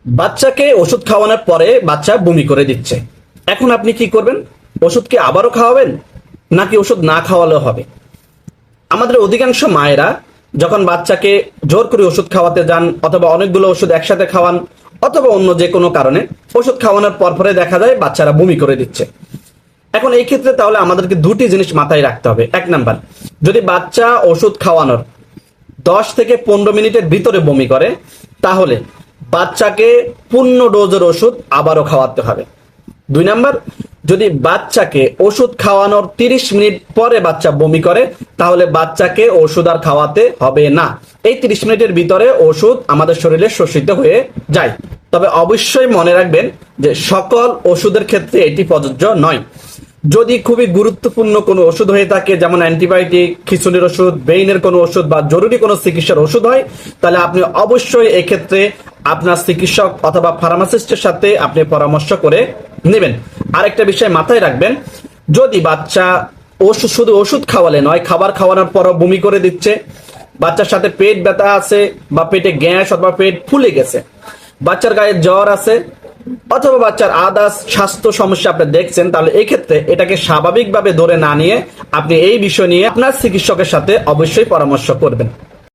বাচ্চাকে ওষুধ খাওয়ানোর পরে বাচ্চা বমি করে দিচ্ছে, এখন আপনি কি করবেন? ওষুধ কি আবারও খাওয়াবেন নাকি ওষুধ না খাওয়ালেও হবে? আমাদের অধিকাংশ মায়েরা যখন বাচ্চাকে জোর করে ওষুধ খাওয়াতে যান অথবা অনেকগুলো ওষুধ একসাথে খাওয়ান অথবা অন্য যে কোনো কারণে ওষুধ খাওয়ানোর পরে দেখা যায় বাচ্চারা বমি করে দিচ্ছে। এখন এই ক্ষেত্রে তাহলে আমাদেরকে দুটি জিনিস মাথায় রাখতে হবে। এক নাম্বার, যদি বাচ্চা ওষুধ খাওয়ানোর 10 থেকে 15 মিনিটের ভিতরে বমি করে তাহলে বাচ্চাকে পূর্ণ ডোজের ওষুধ আবারও খাওয়াতে হবে। 2 নাম্বার, যদি বাচ্চাকে ওষুধ খাওয়ানোর 30 মিনিট পরে বাচ্চা বমি করে তাহলে বাচ্চাকে ওষুধ আর খাওয়াতে হবে না। এই 30 মিনিটের ভিতরে ওষুধ আমাদের শরীরে শোষিত হয়ে যায়। তবে অবশ্যই মনে রাখবেন যে সকল ওষুধের ক্ষেত্রে এটি প্রযোজ্য নয়। যদি খুবই গুরুত্বপূর্ণ কোনো ওষুধ হয়ে থাকে, যেমন অ্যান্টিবায়োটিক, খিঁচুনির ওষুধ, ব্রেইনের কোনো ওষুধ বা জরুরি কোনো চিকিৎসার ওষুধ হয়, তাহলে আপনি অবশ্যই এক্ষেত্রে আপনার চিকিৎসক অথবা ফার্মাসিস্টের সাথে আপনি পরামর্শ করে নেবেন। আরেকটা বিষয় মাথায় রাখবেন, যদি বাচ্চা শুধু ওষুধ খাওয়ালে নয়, খাবার খাওয়ানোর পরও বমি করে দিচ্ছে, বাচ্চার সাথে পেট ব্যথা আছে বা পেটে গ্যাস অথবা পেট ফুলে গেছে, বাচ্চার গায়ে জ্বর আছে অথবা বাচ্চার আদার্স স্বাস্থ্য সমস্যা আপনি দেখছেন, তাহলে এই ক্ষেত্রে এটাকে স্বাভাবিকভাবে ধরে না নিয়ে আপনি এই বিষয় নিয়ে আপনার চিকিৎসকের সাথে অবশ্যই পরামর্শ করবেন।